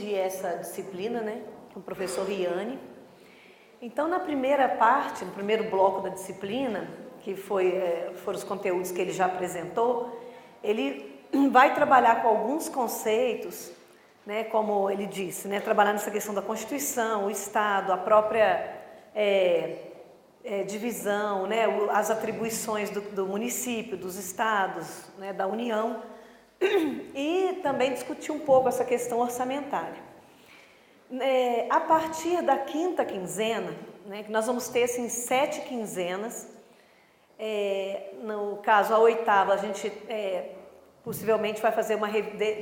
dividi essa disciplina, né, com o professor Riane. Então, na primeira parte, no primeiro bloco da disciplina, que foram os conteúdos que ele já apresentou, ele vai trabalhar com alguns conceitos, né, como ele disse, né, trabalhar nessa questão da Constituição, o Estado, a própria divisão, né, as atribuições do município, dos estados, né, da União, e também discutir um pouco essa questão orçamentária. A partir da quinta quinzena, né, que nós vamos ter assim, 7 quinzenas, no caso a oitava a gente possivelmente vai fazer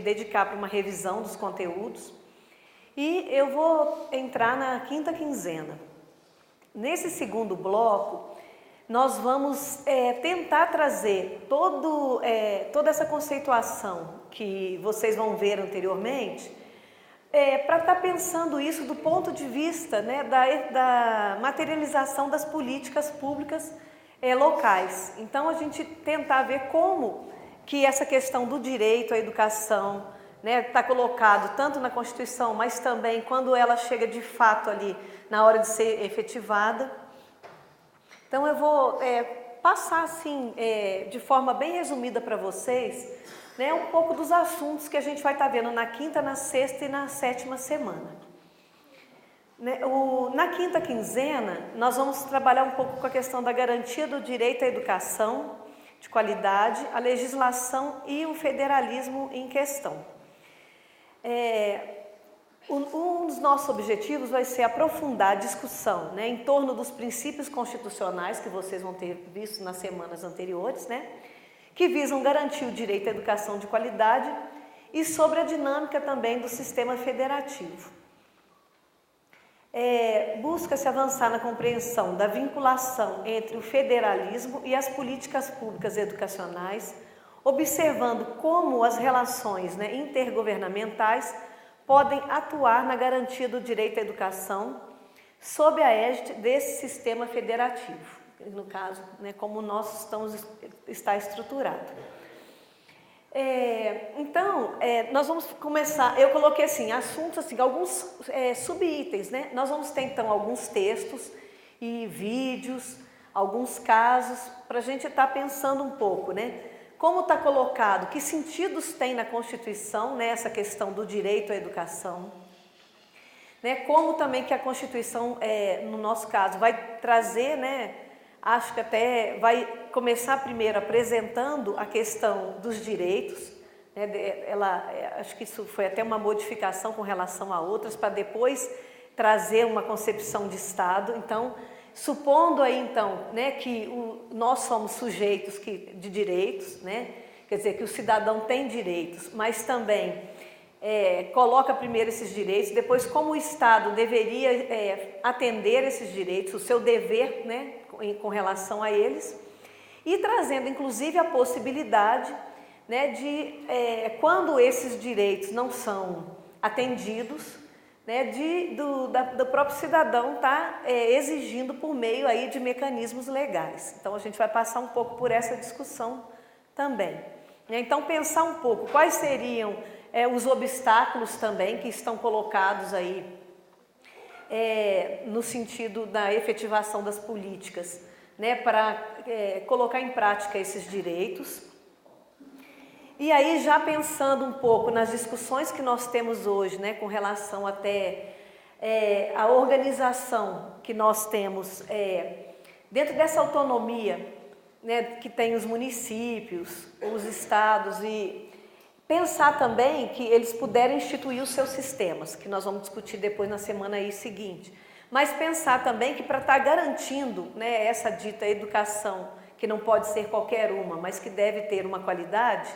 dedicar para uma revisão dos conteúdos, e eu vou entrar na quinta quinzena. Nesse segundo bloco, nós vamos tentar trazer toda essa conceituação que vocês vão ver anteriormente, para estar pensando isso do ponto de vista, né, da materialização das políticas públicas locais. Então, a gente tentar ver como que essa questão do direito à educação, né, está colocado tanto na Constituição, mas também quando ela chega de fato ali na hora de ser efetivada. Então, eu vou passar assim, de forma bem resumida para vocês, né, um pouco dos assuntos que a gente vai estar vendo na quinta, na sexta e na sétima semana. Na quinta quinzena, nós vamos trabalhar um pouco com a questão da garantia do direito à educação de qualidade, a legislação e o federalismo em questão. Um dos nossos objetivos vai ser aprofundar a discussão, né, em torno dos princípios constitucionais que vocês vão ter visto nas semanas anteriores, né, que visam garantir o direito à educação de qualidade, e sobre a dinâmica também do sistema federativo. Busca-se avançar na compreensão da vinculação entre o federalismo e as políticas públicas educacionais, observando como as relações, né, intergovernamentais podem atuar na garantia do direito à educação sob a égide desse sistema federativo, no caso, né, como nós está estruturado. Então, nós vamos começar, eu coloquei assim, assuntos, assim, alguns subitens, né? Nós vamos ter então alguns textos e vídeos, alguns casos, para a gente estar pensando um pouco, né? Como está colocado, que sentidos tem na Constituição, né, essa questão do direito à educação, né? Como também que a Constituição, no nosso caso, vai trazer, né? Acho que até vai começar primeiro apresentando a questão dos direitos, né? Acho que isso foi até uma modificação com relação a outras, para depois trazer uma concepção de Estado. Então, supondo aí então, né, que nós somos sujeitos de direitos, né? Quer dizer, que o cidadão tem direitos, mas também coloca primeiro esses direitos, depois como o Estado deveria atender esses direitos, o seu dever, né, com relação a eles, e trazendo inclusive a possibilidade, né, de quando esses direitos não são atendidos, né, do próprio cidadão estar exigindo por meio aí de mecanismos legais. Então a gente vai passar um pouco por essa discussão também. Então pensar um pouco quais seriam os obstáculos também que estão colocados aí no sentido da efetivação das políticas, né, para colocar em prática esses direitos. E aí, já pensando um pouco nas discussões que nós temos hoje, né, com relação até a organização que nós temos dentro dessa autonomia, né, que tem os municípios, os estados, e pensar também que eles puderem instituir os seus sistemas, que nós vamos discutir depois na semana aí seguinte. Mas pensar também que para estar garantindo, né, essa dita educação, que não pode ser qualquer uma, mas que deve ter uma qualidade,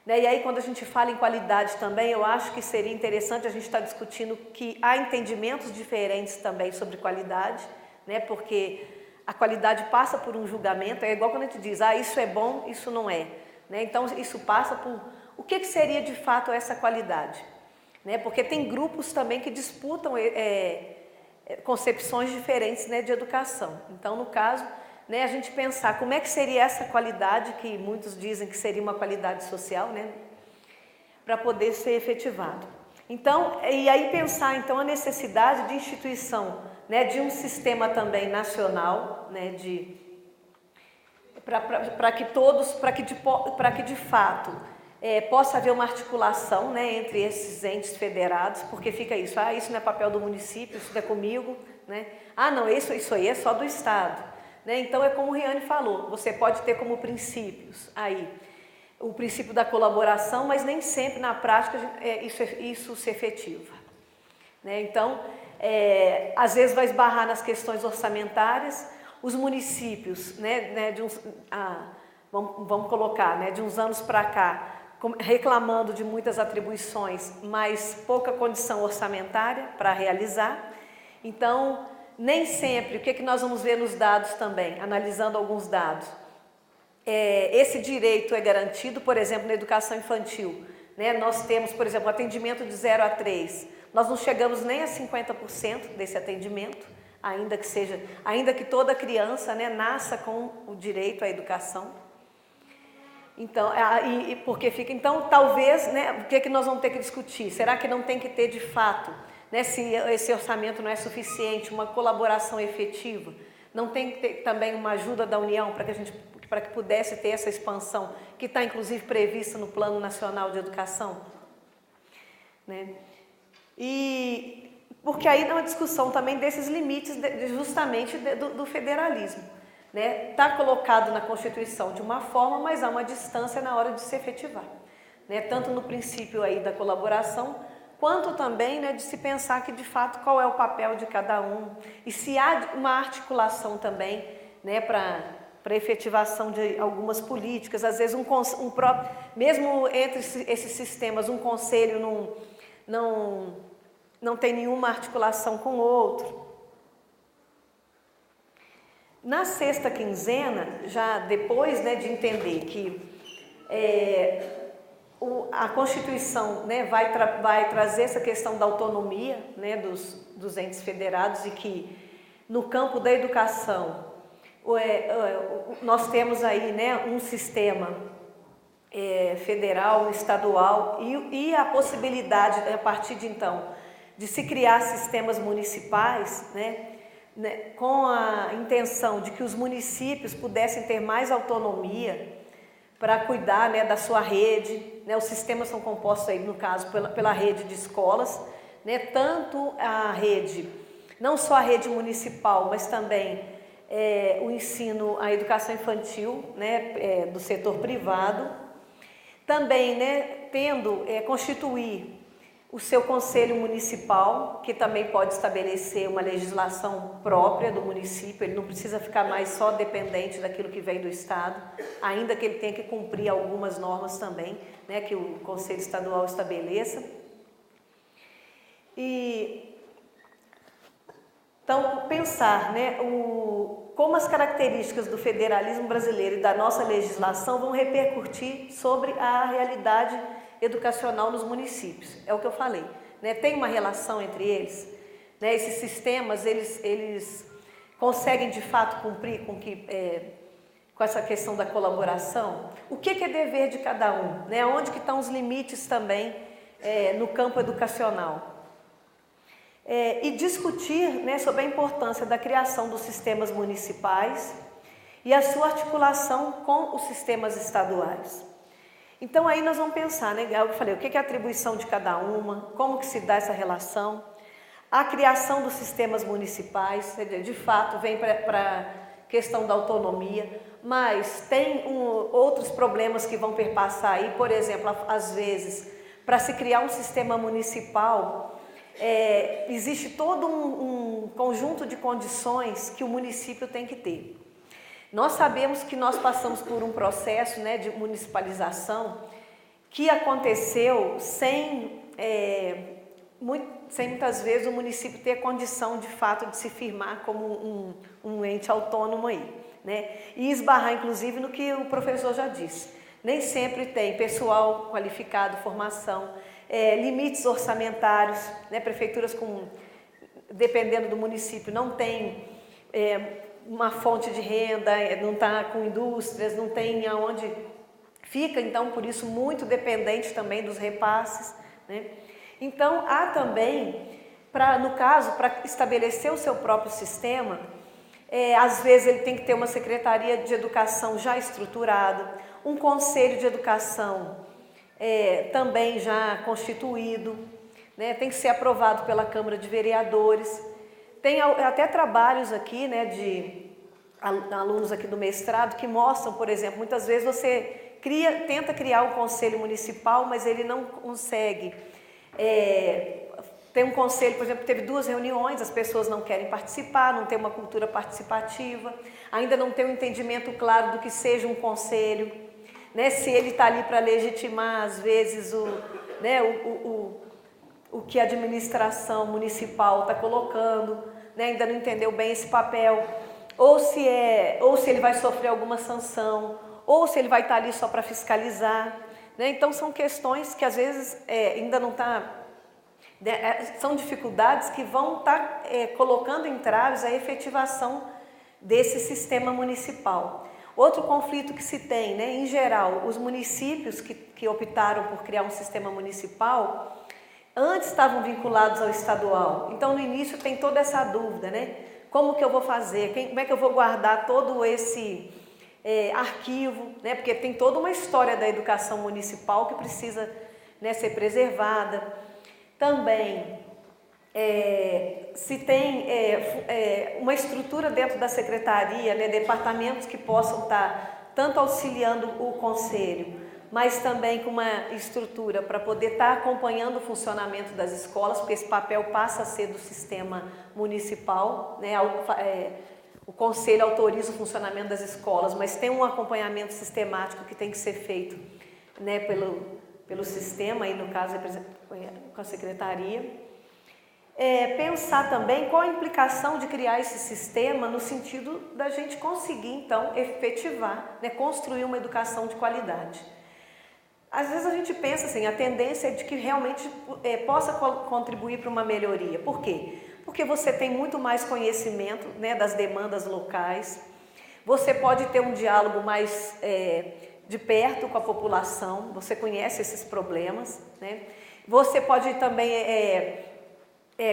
né, e aí quando a gente fala em qualidade também, eu acho que seria interessante a gente estar discutindo que há entendimentos diferentes também sobre qualidade, né, porque a qualidade passa por um julgamento, é igual quando a gente diz, isso é bom, isso não é, né, então isso passa por o que seria de fato essa qualidade, né, porque tem grupos também que disputam concepções diferentes, né, de educação. Então, no caso, né, a gente pensar como é que seria essa qualidade, que muitos dizem que seria uma qualidade social, né, para poder ser efetivado. Então, e aí pensar então a necessidade de instituição, né, de um sistema também nacional, né, para que de fato possa haver uma articulação, né, entre esses entes federados, porque fica isso, isso não é papel do município, isso não é comigo, né? Não, isso aí é só do Estado, né? Então é como o Riane falou, você pode ter como princípios aí o princípio da colaboração, mas nem sempre na prática isso se efetiva, né? Então, às vezes vai esbarrar nas questões orçamentárias. Os municípios, né, vamos colocar, né, de uns anos para cá, reclamando de muitas atribuições, mas pouca condição orçamentária para realizar. Então, nem sempre, o que nós vamos ver nos dados também, analisando alguns dados, esse direito é garantido, por exemplo, na educação infantil, né? Nós temos, por exemplo, atendimento de 0 a 3, nós não chegamos nem a 50% desse atendimento, ainda que toda criança, né, nasça com o direito à educação. Então, porque fica, então talvez, né, o que nós vamos ter que discutir? Será que não tem que ter de fato, né, se esse orçamento não é suficiente, uma colaboração efetiva? Não tem que ter também uma ajuda da União para que pudesse ter essa expansão, que está inclusive prevista no Plano Nacional de Educação, né? E porque aí é uma discussão também desses limites justamente do federalismo, né? Está colocado na Constituição de uma forma, mas há uma distância na hora de se efetivar, né? Tanto no princípio aí da colaboração, quanto também, né, de se pensar que de fato qual é o papel de cada um e se há uma articulação também, né, para efetivação de algumas políticas. Às vezes mesmo entre esses sistemas, um conselho não tem nenhuma articulação com o outro. Na sexta quinzena, já depois, né, de entender que a Constituição, né, vai trazer essa questão da autonomia, né, dos entes federados e que no campo da educação nós temos aí, né, um sistema federal, estadual e a possibilidade, a partir de então, de se criar sistemas municipais, né, com a intenção de que os municípios pudessem ter mais autonomia para cuidar, né, da sua rede, né? Os sistemas são compostos aí, no caso, pela rede de escolas, né? Tanto a rede, não só a rede municipal, mas também o ensino, a educação infantil, né, do setor privado. Também, né, constituir o seu conselho municipal, que também pode estabelecer uma legislação própria do município, ele não precisa ficar mais só dependente daquilo que vem do Estado, ainda que ele tenha que cumprir algumas normas também, né, que o Conselho Estadual estabeleça. Então, pensar, né, como as características do federalismo brasileiro e da nossa legislação vão repercutir sobre a realidade educacional nos municípios. É o que eu falei, né? Tem uma relação entre eles, né? Esses sistemas, eles conseguem de fato cumprir com essa questão da colaboração? O que é dever de cada um, né? Onde que estão os limites também no campo educacional? E discutir, né, sobre a importância da criação dos sistemas municipais e a sua articulação com os sistemas estaduais. Então aí nós vamos pensar, né, eu falei, o que é a atribuição de cada uma, como que se dá essa relação, a criação dos sistemas municipais, de fato vem para a questão da autonomia, mas tem outros problemas que vão perpassar aí, por exemplo, às vezes, para se criar um sistema municipal, existe todo um conjunto de condições que o município tem que ter. Nós sabemos que nós passamos por um processo, né, de municipalização que aconteceu sem muitas vezes o município ter condição de fato de se firmar como um ente autônomo aí, né? E esbarrar inclusive no que o professor já disse. Nem sempre tem pessoal qualificado, formação, limites orçamentários, né? Prefeituras dependendo do município, não tem uma fonte de renda, não está com indústrias, não tem aonde fica, então por isso muito dependente também dos repasses, né? Então, há também, no caso, para estabelecer o seu próprio sistema, às vezes ele tem que ter uma secretaria de educação já estruturada, um conselho de educação também já constituído, né? Tem que ser aprovado pela Câmara de Vereadores. Tem até trabalhos aqui, né, de alunos aqui do mestrado que mostram, por exemplo, muitas vezes você tenta criar um conselho municipal, mas ele não consegue. Tem um conselho, por exemplo, que teve 2 reuniões, as pessoas não querem participar, não tem uma cultura participativa, ainda não tem um entendimento claro do que seja um conselho, né? Se ele está ali para legitimar, às vezes, o que a administração municipal está colocando, né? Ainda não entendeu bem esse papel, ou se ele vai sofrer alguma sanção, ou se ele vai estar ali só para fiscalizar, né? Então são questões que às vezes ainda não está, são dificuldades que vão estar colocando entraves à efetivação desse sistema municipal. Outro conflito que se tem, né? Em geral, os municípios que optaram por criar um sistema municipal antes estavam vinculados ao estadual. Então, no início tem toda essa dúvida, né? Como que eu vou fazer? Como é que eu vou guardar todo esse arquivo, né? Porque tem toda uma história da educação municipal que precisa, né, ser preservada. Também se tem uma estrutura dentro da secretaria, né? Departamentos que possam estar tanto auxiliando o conselho, mas também com uma estrutura para poder estar acompanhando o funcionamento das escolas, porque esse papel passa a ser do sistema municipal, né? O conselho autoriza o funcionamento das escolas, mas tem um acompanhamento sistemático que tem que ser feito, né, pelo sistema, aí no caso com a secretaria. Pensar também qual a implicação de criar esse sistema no sentido da gente conseguir, então, efetivar, né, construir uma educação de qualidade. Às vezes a gente pensa assim, a tendência é de que realmente possa contribuir para uma melhoria. Por quê? Porque você tem muito mais conhecimento, né, das demandas locais, você pode ter um diálogo mais de perto com a população, você conhece esses problemas, né? Você pode também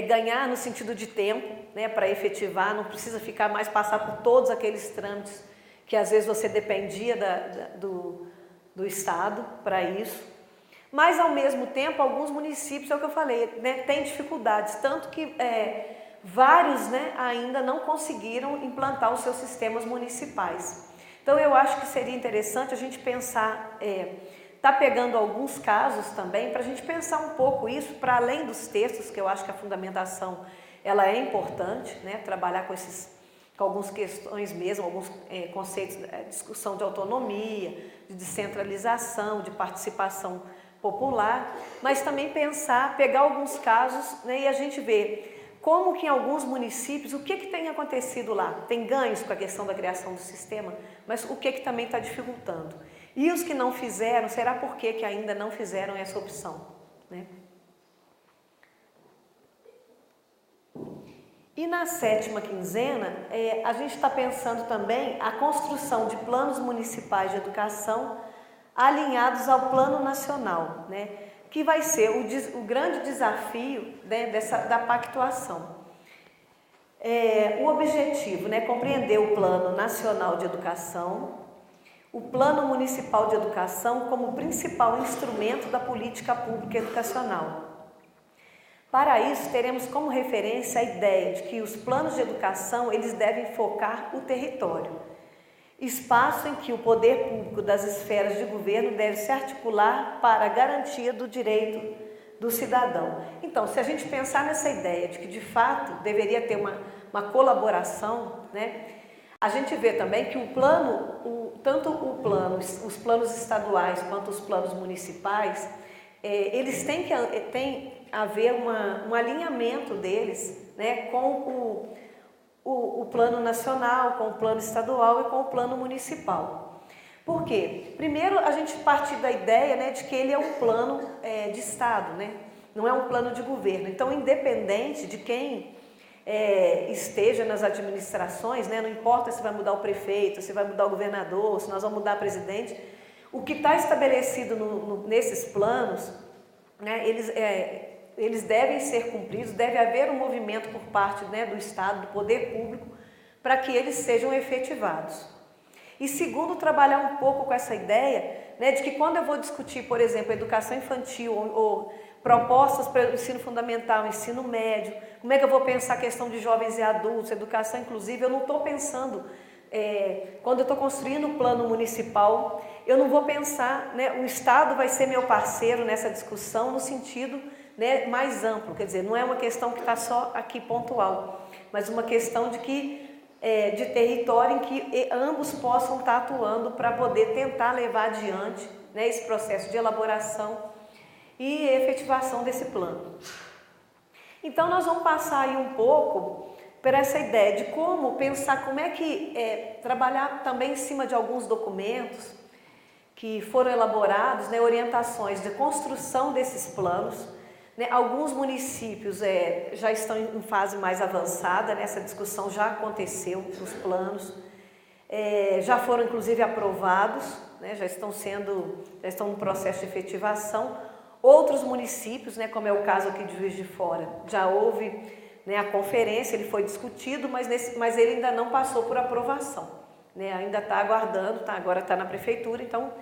ganhar no sentido de tempo, né, para efetivar, não precisa ficar mais passar por todos aqueles trâmites que às vezes você dependia do Estado para isso, mas ao mesmo tempo alguns municípios, é o que eu falei, né, têm dificuldades, tanto que vários, né, ainda não conseguiram implantar os seus sistemas municipais. Então eu acho que seria interessante a gente pensar, tá pegando alguns casos também, para a gente pensar um pouco isso, para além dos textos, que eu acho que a fundamentação ela é importante, né, trabalhar com algumas questões mesmo, alguns conceitos, discussão de autonomia, de descentralização, de participação popular, mas também pegar alguns casos, né, e a gente ver como que em alguns municípios, o que tem acontecido lá? Tem ganhos com a questão da criação do sistema, mas o que também está dificultando? E os que não fizeram, será por que ainda não fizeram essa opção, né? E na 7ª quinzena, a gente está pensando também a construção de planos municipais de educação alinhados ao Plano Nacional, né? Que vai ser o grande desafio, né, da pactuação. O objetivo, né, compreender o Plano Nacional de Educação, o Plano Municipal de Educação como principal instrumento da política pública educacional. Para isso, teremos como referência a ideia de que os planos de educação eles devem focar o território, espaço em que o poder público das esferas de governo deve se articular para a garantia do direito do cidadão. Então, se a gente pensar nessa ideia de que, de fato, deveria ter uma colaboração, né, a gente vê também que tanto os planos estaduais quanto os planos municipais, eles têm que haver um alinhamento deles, né, com o plano nacional, com o plano estadual e com o plano municipal. Por quê? Primeiro, a gente parte da ideia, né, de que ele é um plano de Estado, né? Não é um plano de governo. Então, independente de quem esteja nas administrações, né, não importa se vai mudar o prefeito, se vai mudar o governador, se nós vamos mudar o presidente, o que está estabelecido nesses planos, né, eles devem ser cumpridos, deve haver um movimento por parte, né, do Estado, do poder público, para que eles sejam efetivados. E segundo, trabalhar um pouco com essa ideia, né, de que quando eu vou discutir, por exemplo, educação infantil ou propostas para o ensino fundamental, ensino médio, como é que eu vou pensar a questão de jovens e adultos, educação inclusiva, eu não estou pensando, quando eu estou construindo o plano municipal, eu não vou pensar, né, o Estado vai ser meu parceiro nessa discussão no sentido, né, mais amplo, quer dizer, não é uma questão que está só aqui pontual, mas uma questão de território em que ambos possam estar atuando para poder tentar levar adiante, né, esse processo de elaboração e efetivação desse plano. Então nós vamos passar aí um pouco por essa ideia de como pensar, como é que trabalhar também em cima de alguns documentos que foram elaborados, né, orientações de construção desses planos. Né, alguns municípios já estão em fase mais avançada, né, essa discussão já aconteceu nos planos, já foram inclusive aprovados, né, já estão no processo de efetivação. Outros municípios, né, como é o caso aqui de Juiz de Fora, já houve, né, a conferência, ele foi discutido, mas ele ainda não passou por aprovação, né, ainda está aguardando, agora está na prefeitura, então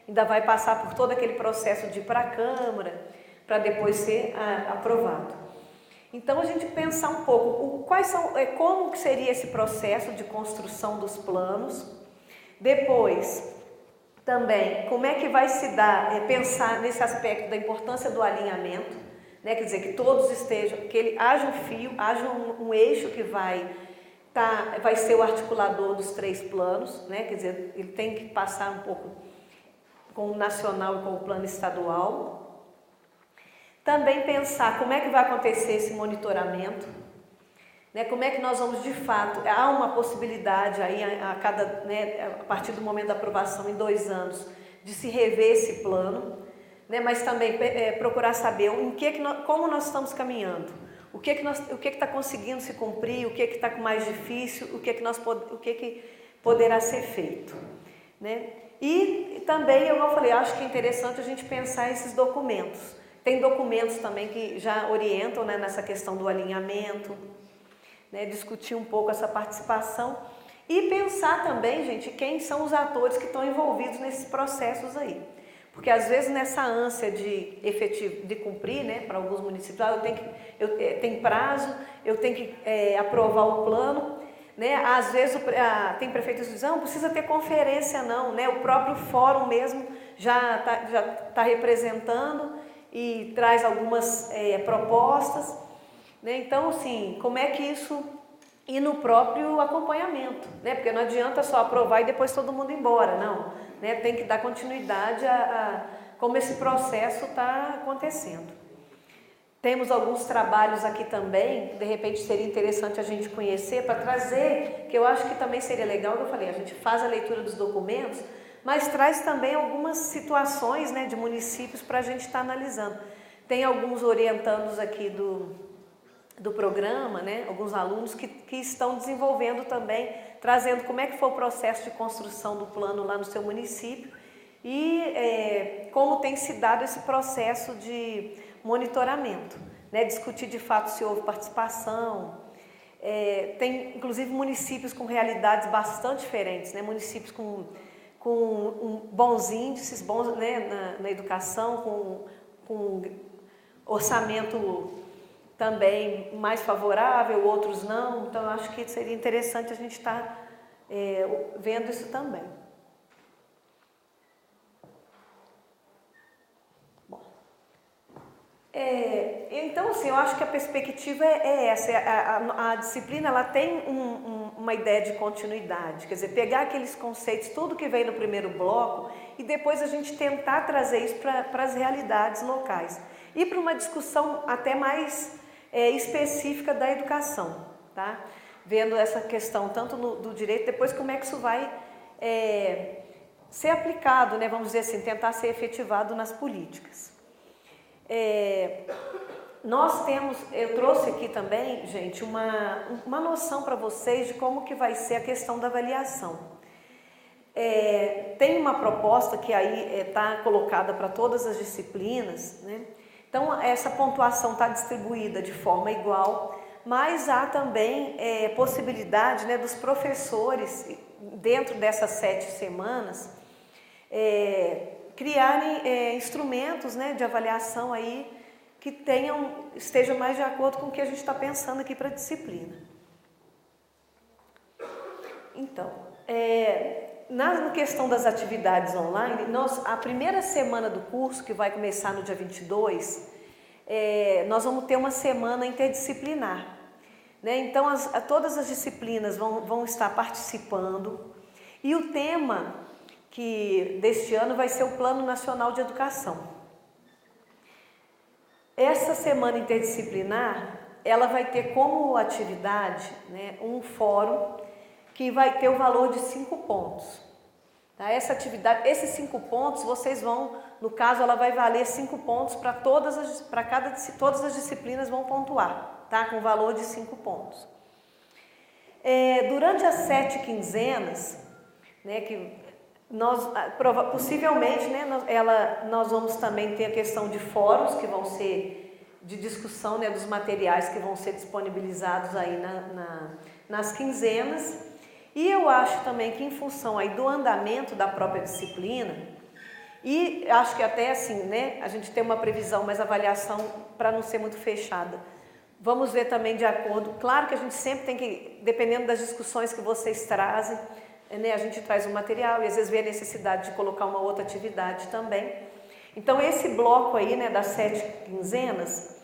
ainda vai passar por todo aquele processo de ir para a Câmara, para depois ser aprovado. Então a gente pensar um pouco como que seria esse processo de construção dos planos, depois também como é que vai se dar, pensar nesse aspecto da importância do alinhamento, né? Quer dizer, que todos estejam, haja um fio, haja um eixo que vai ser o articulador dos 3 planos, né? Quer dizer, ele tem que passar um pouco com o nacional e com o plano estadual. Também pensar como é que vai acontecer esse monitoramento, né? Como é que nós vamos de fato, há uma possibilidade aí a partir do momento da aprovação em 2 anos, de se rever esse plano, né? Mas também procurar saber como nós estamos caminhando, o que está conseguindo se cumprir, o que está mais difícil, o que poderá ser feito, né? E também, eu falei, acho que é interessante a gente pensar esses documentos. Tem documentos também que já orientam, né, nessa questão do alinhamento, né, discutir um pouco essa participação e pensar também, gente, quem são os atores que estão envolvidos nesses processos aí. Porque às vezes nessa ânsia de cumprir, né, para alguns municípios, eu tenho prazo, eu tenho que aprovar o plano, né, às vezes tem prefeitos que dizem, não precisa ter conferência não, né, o próprio fórum mesmo já tá representando e traz algumas propostas, né? Então, assim, como é que isso... E no próprio acompanhamento, né? Porque não adianta só aprovar e depois todo mundo ir embora, não. Né? Tem que dar continuidade a como esse processo está acontecendo. Temos alguns trabalhos aqui também, de repente seria interessante a gente conhecer, para trazer, que eu acho que também seria legal, que eu falei, a gente faz a leitura dos documentos, mas traz também algumas situações, né, de municípios para a gente estar analisando. Tem alguns orientandos aqui do programa, né, alguns alunos que estão desenvolvendo também, trazendo como é que foi o processo de construção do plano lá no seu município e como tem se dado esse processo de monitoramento, né, discutir de fato se houve participação. Tem inclusive municípios com realidades bastante diferentes, né, municípios com bons índices, né, na educação, com orçamento também mais favorável, outros não. Então, eu acho que seria interessante a gente estar vendo isso também. Bom, então, assim, eu acho que a perspectiva é essa. A disciplina ela tem uma ideia de continuidade, quer dizer, pegar aqueles conceitos, tudo que vem no primeiro bloco, e depois a gente tentar trazer isso para as realidades locais. E para uma discussão até mais específica da educação, tá? Vendo essa questão tanto do direito, depois como é que isso vai ser aplicado, né? Vamos dizer assim, tentar ser efetivado nas políticas. Eu trouxe aqui também, gente, uma noção para vocês de como que vai ser a questão da avaliação. Tem uma proposta que aí está colocada para todas as disciplinas, né? Então, essa pontuação está distribuída de forma igual, mas há também possibilidade, né, dos professores, dentro dessas 7 semanas, criarem instrumentos, né, de avaliação aí que estejam mais de acordo com o que a gente está pensando aqui para a disciplina. Então, na questão das atividades online, a primeira semana do curso, que vai começar no dia 22, nós vamos ter uma semana interdisciplinar, né? Então, todas as disciplinas vão estar participando, e o tema deste ano vai ser o Plano Nacional de Educação. Essa semana interdisciplinar, ela vai ter como atividade, né, um fórum que vai ter o valor de 5 pontos. Tá? Essa atividade, esses 5 pontos, vocês vão, no caso, ela vai valer 5 pontos para todas as disciplinas vão pontuar, tá? Com valor de 5 pontos. Durante as 7 quinzenas, né, que possivelmente, né, nós vamos também ter a questão de fóruns que vão ser de discussão, né, dos materiais que vão ser disponibilizados aí nas quinzenas. E eu acho também que, em função aí do andamento da própria disciplina, e acho que até assim, né, a gente tem uma previsão, mas a avaliação para não ser muito fechada, vamos ver também de acordo. Claro que a gente sempre tem que, dependendo das discussões que vocês trazem, né, a gente traz um material e às vezes vê a necessidade de colocar uma outra atividade também. Então, esse bloco aí, né, das 7 quinzenas,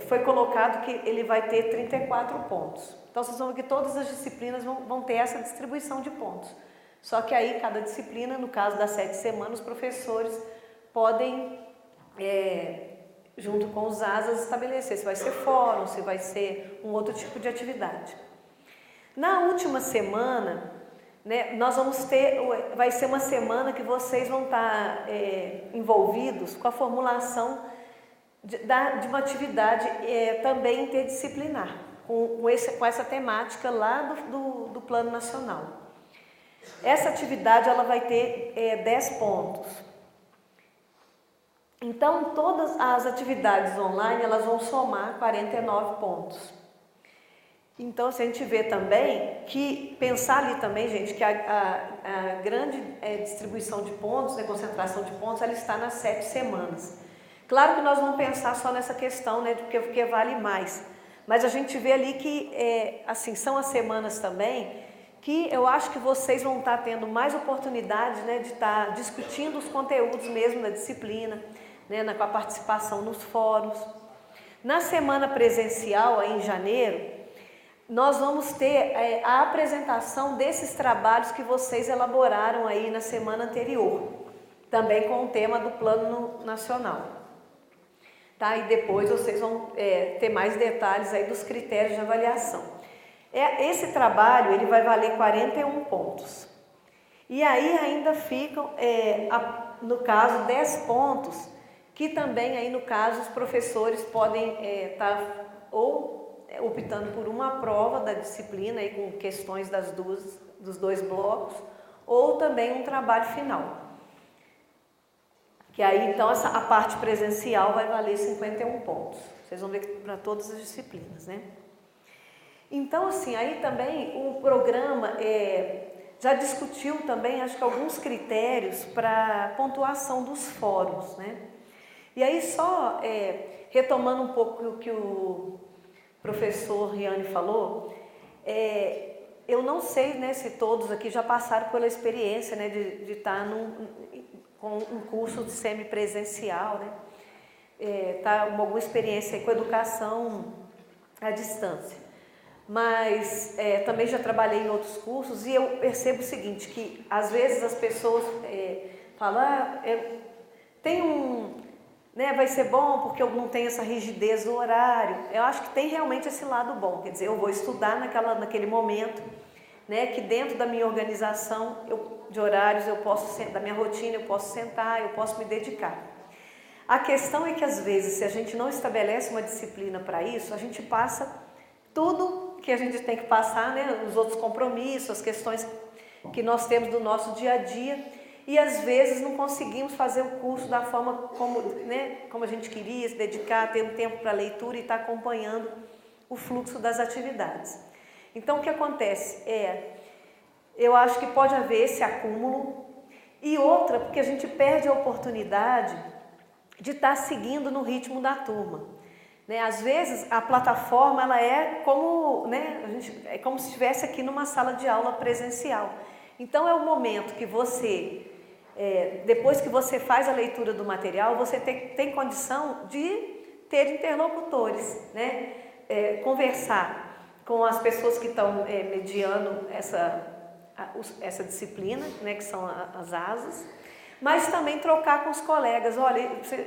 foi colocado que ele vai ter 34 pontos. Então, vocês vão ver que todas as disciplinas vão ter essa distribuição de pontos. Só que aí, cada disciplina, no caso das 7 semanas, os professores podem, junto com os ASAs, estabelecer se vai ser fórum, se vai ser um outro tipo de atividade. Na última semana, né, vai ser uma semana que vocês vão estar envolvidos com a formulação de uma atividade também interdisciplinar, com essa temática lá do Plano Nacional. Essa atividade ela vai ter 10 pontos. Então, todas as atividades online elas vão somar 49 pontos. Então, se a gente vê também que, pensar ali também, gente, que a grande distribuição de pontos, né, concentração de pontos, ela está nas 7 semanas. Claro que nós vamos pensar só nessa questão, né, porque vale mais. Mas a gente vê ali que, assim, são as semanas também que eu acho que vocês vão estar tendo mais oportunidade, né, de estar discutindo os conteúdos mesmo da disciplina, né, com a participação nos fóruns. Na semana presencial, aí em janeiro, nós vamos ter a apresentação desses trabalhos que vocês elaboraram aí na semana anterior, também com o tema do Plano Nacional. Tá? E depois vocês vão ter mais detalhes aí dos critérios de avaliação. Esse trabalho ele vai valer 41 pontos. E aí ainda ficam, no caso, 10 pontos, que também aí no caso os professores podem estar optando por uma prova da disciplina aí, com questões dos 2 blocos, ou também um trabalho final. Que aí, então, a parte presencial vai valer 51 pontos. Vocês vão ver para todas as disciplinas, né? Então, assim, aí também o programa já discutiu também, acho que alguns critérios para pontuação dos fóruns, né? E aí, só retomando um pouco o que o professor Riane falou, eu não sei, né, se todos aqui já passaram pela experiência, né, de estar com um curso de semipresencial, né, alguma experiência com educação à distância. Mas também já trabalhei em outros cursos e eu percebo o seguinte, que às vezes as pessoas falam, né, vai ser bom porque eu não tenho essa rigidez do horário. Eu acho que tem realmente esse lado bom, quer dizer, eu vou estudar naquele momento, né, que dentro da minha organização de horários da minha rotina, eu posso sentar, eu posso me dedicar. A questão é que às vezes, se a gente não estabelece uma disciplina para isso, a gente passa tudo que a gente tem que passar, né, os outros compromissos, as questões que nós temos do nosso dia a dia, e às vezes não conseguimos fazer o curso da forma como, né, como a gente queria, se dedicar, ter um tempo para leitura e estar acompanhando o fluxo das atividades. Então, o que acontece eu acho que pode haver esse acúmulo, e outra, porque a gente perde a oportunidade de estar seguindo no ritmo da turma. Né? Às vezes, a plataforma ela é como, né, é como se estivesse aqui numa sala de aula presencial. Então, é o momento que você, depois que você faz a leitura do material, você tem condição de ter interlocutores, né? Conversar com as pessoas que estão mediando essa disciplina, né, que são as ASAs, mas também trocar com os colegas. Olha,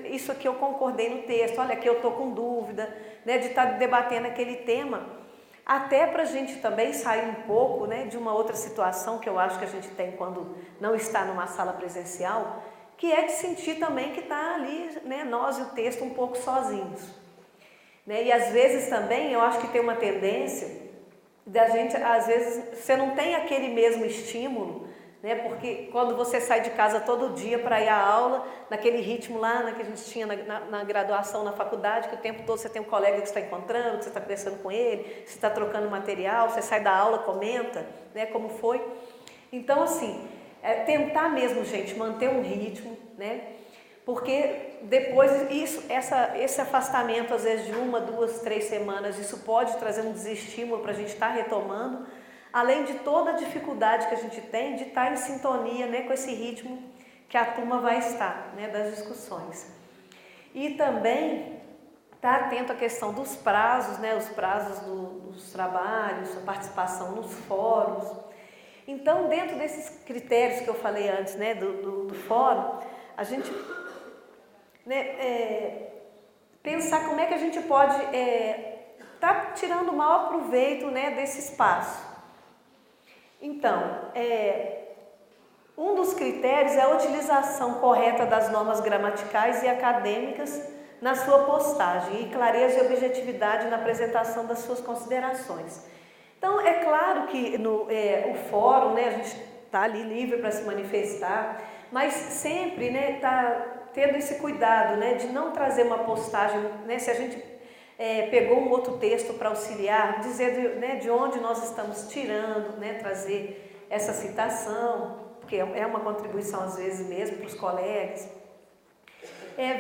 isso aqui eu concordei no texto, olha, aqui eu estou com dúvida, né, de estar debatendo aquele tema, até para a gente também sair um pouco, né, de uma outra situação que eu acho que a gente tem quando não está numa sala presencial, que é de sentir também que está ali, né, nós e o texto um pouco sozinhos. Né? E às vezes também eu acho que tem uma tendência da gente, às vezes, você não tem aquele mesmo estímulo, né? Porque quando você sai de casa todo dia para ir à aula, naquele ritmo lá, né, que a gente tinha na graduação, na faculdade, que o tempo todo você tem um colega que você está encontrando, que você está conversando com ele, você está trocando material, você sai da aula, comenta, né, como foi. Então, assim, tentar mesmo, gente, manter um ritmo, né? Porque depois esse afastamento, às vezes de 1, 2, 3 semanas, isso pode trazer um desestímulo para a gente estar retomando, além de toda a dificuldade que a gente tem de estar em sintonia, né, com esse ritmo que a turma vai estar, né, das discussões. E também estar atento à questão dos prazos, né, os prazos dos trabalhos, a participação nos fóruns. Então, dentro desses critérios que eu falei antes, né, do fórum, a gente, né, pensar como é que a gente pode estar tirando o maior proveito, né, desse espaço. Então, um dos critérios é a utilização correta das normas gramaticais e acadêmicas na sua postagem e clareza e objetividade na apresentação das suas considerações. Então, é claro que o fórum, né, a gente está ali livre para se manifestar, mas sempre, né, está tendo esse cuidado, né, de não trazer uma postagem, né, se a gente pegou um outro texto para auxiliar, dizer né, de onde nós estamos tirando, né, trazer essa citação, porque é uma contribuição às vezes mesmo para os colegas.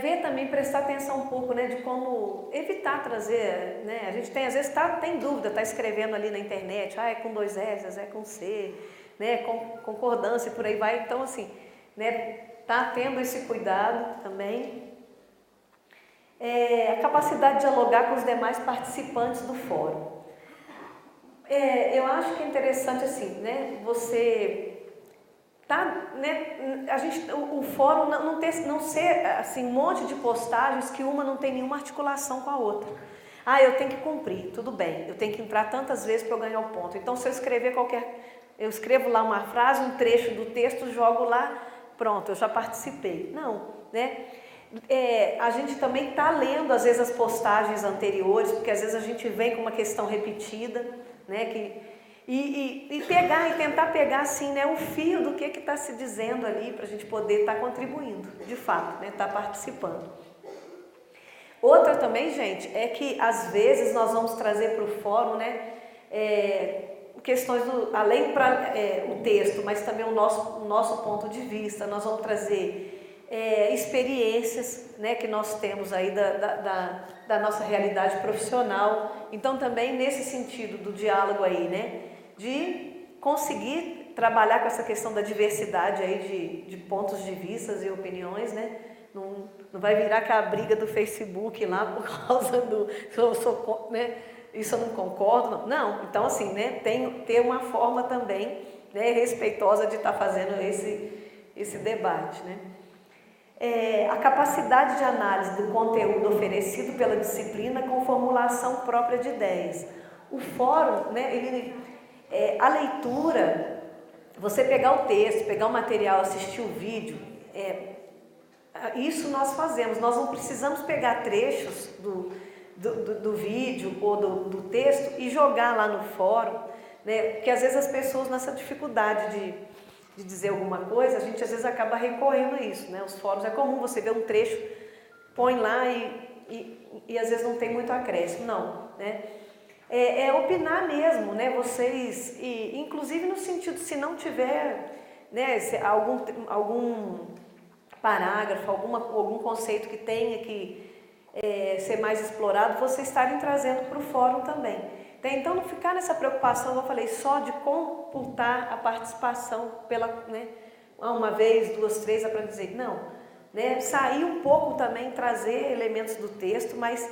Ver também, prestar atenção um pouco, né, de como evitar trazer, né, a gente tem, às vezes tem dúvida, está escrevendo ali na internet, é com 2 S, é com C, né, com concordância e por aí vai, então assim, né, tá tendo esse cuidado também. A capacidade de dialogar com os demais participantes do fórum. Eu acho que é interessante assim, né, você né, o fórum não ser assim, um monte de postagens que uma não tem nenhuma articulação com a outra. Eu tenho que cumprir, tudo bem, eu tenho que entrar tantas vezes para eu ganhar o ponto. Então, se eu escrever eu escrevo lá uma frase, um trecho do texto, jogo lá, pronto, eu já participei. Não, né? A gente também está lendo, às vezes, as postagens anteriores, porque às vezes a gente vem com uma questão repetida, né? E tentar pegar assim, né, o fio do que está se dizendo ali, para a gente poder estar contribuindo, de fato, né, estar participando. Outra também, gente, é que às vezes nós vamos trazer para o fórum, né, questões além para o texto, mas também o nosso ponto de vista. Nós vamos trazer experiências, né, que nós temos aí da nossa realidade profissional. Então também nesse sentido do diálogo aí, né, de conseguir trabalhar com essa questão da diversidade aí de pontos de vista e opiniões, né? Não vai virar aquela briga do Facebook lá por causa né, isso eu não concordo, não. Então assim, né, ter uma forma também, né, respeitosa de estar fazendo esse debate, né? A capacidade de análise do conteúdo oferecido pela disciplina com formulação própria de ideias. O fórum, né, a leitura, você pegar o texto, pegar o material, assistir o vídeo, isso nós fazemos. Nós não precisamos pegar trechos do vídeo ou do texto e jogar lá no fórum, né, porque às vezes as pessoas nessa dificuldade de de dizer alguma coisa, a gente às vezes acaba recorrendo a isso, né? Os fóruns é comum você ver um trecho, põe lá e às vezes não tem muito acréscimo, não, né? É opinar mesmo, né? Vocês, inclusive no sentido, se não tiver, né, algum parágrafo, algum conceito que tenha que ser mais explorado, vocês estarem trazendo para o fórum também. Então, não ficar nessa preocupação, eu falei, só de computar a participação né, uma vez, duas, três, para dizer, não, né, sair um pouco também, trazer elementos do texto, mas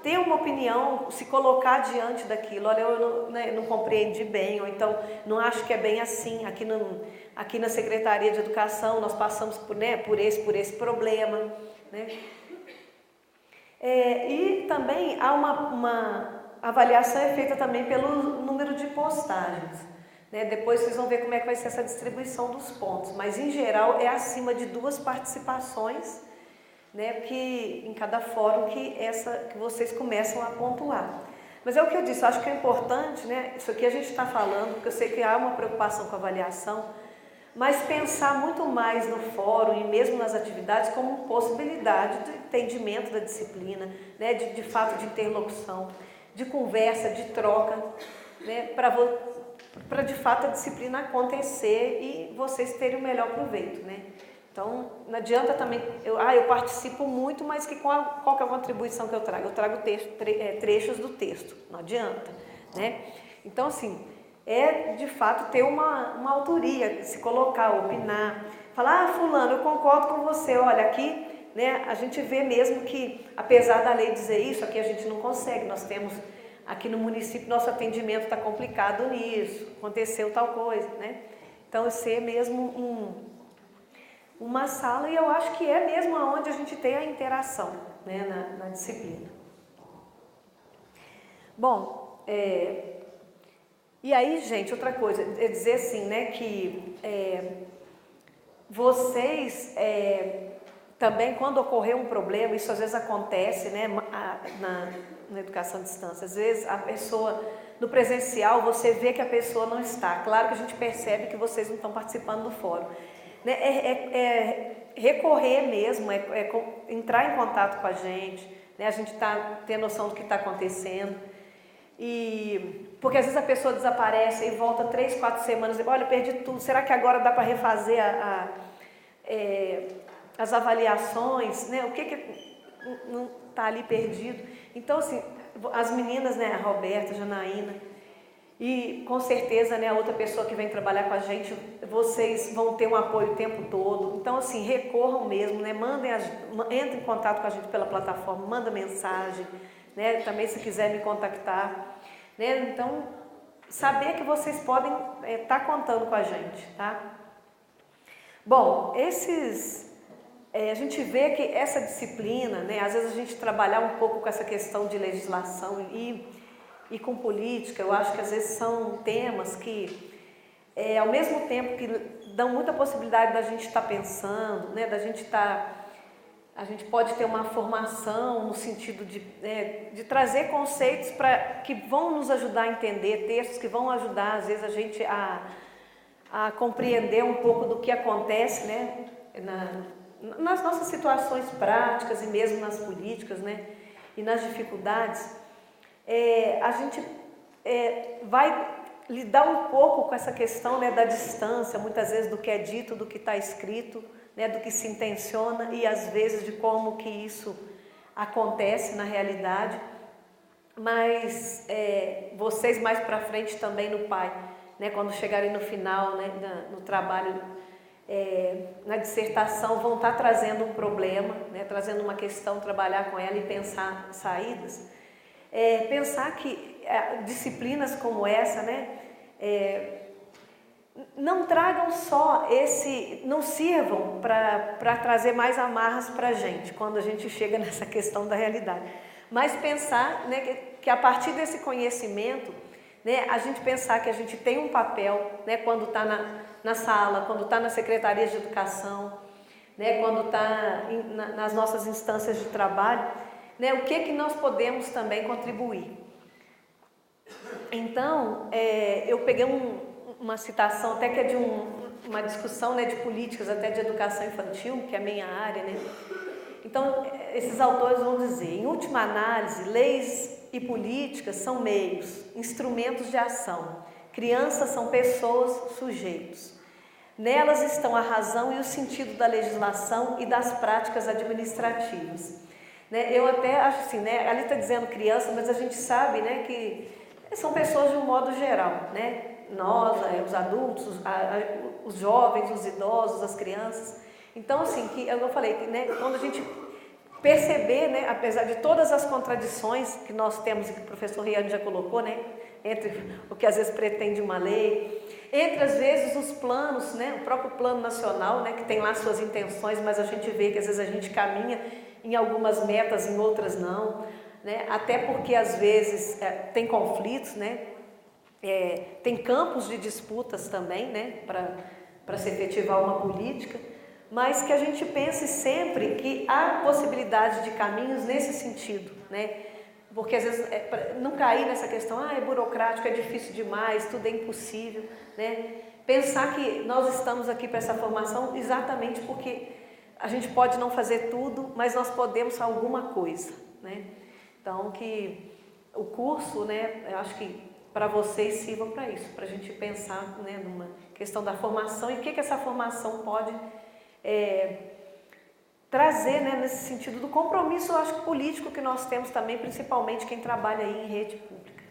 ter uma opinião, se colocar diante daquilo, olha, eu não compreendi bem, ou então não acho que é bem assim, aqui na Secretaria de Educação nós passamos por esse problema, né? E também há uma avaliação feita também pelo número de postagens, né? Depois vocês vão ver como é que vai ser essa distribuição dos pontos, mas em geral é acima de 2 participações, né, que em cada fórum que vocês começam a pontuar. Mas é o que eu disse, eu acho que é importante, né, isso aqui a gente está falando, porque eu sei que há uma preocupação com a avaliação, mas pensar muito mais no fórum e mesmo nas atividades como possibilidade de entendimento da disciplina, né, de fato de interlocução, de conversa, de troca, né, para de fato a disciplina acontecer e vocês terem o melhor proveito, né? Então, não adianta também, eu participo muito, mas qual que é a contribuição que eu trago? Eu trago trechos do texto, não adianta, né? Então, assim, de fato ter uma autoria, se colocar, opinar, falar, fulano, eu concordo com você, olha, aqui, né, a gente vê mesmo que, apesar da lei dizer isso, aqui a gente não consegue, nós temos, aqui no município, nosso atendimento está complicado nisso, aconteceu tal coisa, né? Então, ser mesmo uma sala, e eu acho que é mesmo onde a gente tem a interação, né, na disciplina. Bom, e aí, gente, outra coisa, é dizer assim, né, que vocês também, quando ocorrer um problema, isso às vezes acontece, né, na educação à distância, às vezes a pessoa, no presencial, você vê que a pessoa não está, claro que a gente percebe que vocês não estão participando do fórum, né, recorrer mesmo, entrar em contato com a gente, né, a gente ter noção do que está acontecendo, porque às vezes a pessoa desaparece e volta 3, 4 semanas, e olha, perdi tudo, será que agora dá para refazer as avaliações, né, o que não está ali perdido? Então, assim, as meninas, né, a Roberta, a Janaína, e com certeza, né, a outra pessoa que vem trabalhar com a gente, vocês vão ter um apoio o tempo todo. Então, assim, recorram mesmo, né, entrem em contato com a gente pela plataforma, manda mensagem, né, também se quiser me contactar, né, então, saber que vocês podem estar contando com a gente, tá? Bom, a gente vê que essa disciplina, né, às vezes a gente trabalhar um pouco com essa questão de legislação e com política, eu acho que às vezes são temas que, ao mesmo tempo que dão muita possibilidade da gente estar pensando, né, a gente pode ter uma formação no sentido de trazer conceitos que vão nos ajudar a entender, textos que vão ajudar às vezes a gente a compreender um pouco do que acontece, né, nas nossas situações práticas e mesmo nas políticas, né, e nas dificuldades. A gente vai lidar um pouco com essa questão, né, da distância, muitas vezes do que é dito, do que está escrito, né, do que se intenciona e às vezes de como que isso acontece na realidade, mas vocês mais para frente também no PAI, né, quando chegarem no final, né, no trabalho, na dissertação, vão estar trazendo um problema, né, trazendo uma questão, trabalhar com ela e pensar saídas. Pensar que disciplinas como essa, né, não tragam só não sirvam para trazer mais amarras para a gente, quando a gente chega nessa questão da realidade, mas pensar, né, que a partir desse conhecimento, né, a gente pensar que a gente tem um papel, né, quando está na sala, quando está na Secretaria de Educação, né, quando está nas nossas instâncias de trabalho, né, o que nós podemos também contribuir. Então, eu peguei uma citação até que é de uma discussão, né, de políticas, até de educação infantil, que é a minha área, né? Então, esses autores vão dizer, em última análise, leis e políticas são meios, instrumentos de ação. Crianças são pessoas, sujeitos. Nelas estão a razão e o sentido da legislação e das práticas administrativas. Né? Eu até acho assim, né? Ali está dizendo criança, mas a gente sabe, né, que são pessoas de um modo geral, né? Nós, os adultos, os jovens, os idosos, as crianças. Então, assim, que eu falei que, né, quando a gente perceber, né, apesar de todas as contradições que nós temos e que o professor Riane já colocou, né, entre o que às vezes pretende uma lei, entre às vezes os planos, né, o próprio plano nacional, né, que tem lá suas intenções, mas a gente vê que às vezes a gente caminha em algumas metas, em outras não, né, até porque às vezes tem conflitos, né, tem campos de disputas também, né, para se efetivar uma política, mas que a gente pense sempre que há possibilidade de caminhos nesse sentido, né? Porque às vezes não cair nessa questão, é burocrático, é difícil demais, tudo é impossível, né? Pensar que nós estamos aqui para essa formação exatamente porque a gente pode não fazer tudo, mas nós podemos alguma coisa, né? Então que o curso, né, eu acho que para vocês sirva para isso, para a gente pensar, né, numa questão da formação e o que essa formação pode trazer, né, nesse sentido do compromisso, eu acho, político que nós temos também, principalmente quem trabalha aí em rede pública.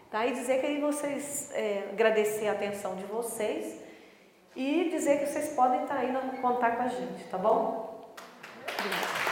Tá? E dizer que aí vocês, agradecer a atenção de vocês e dizer que vocês podem estar aí no contar com a gente, tá bom? Obrigada.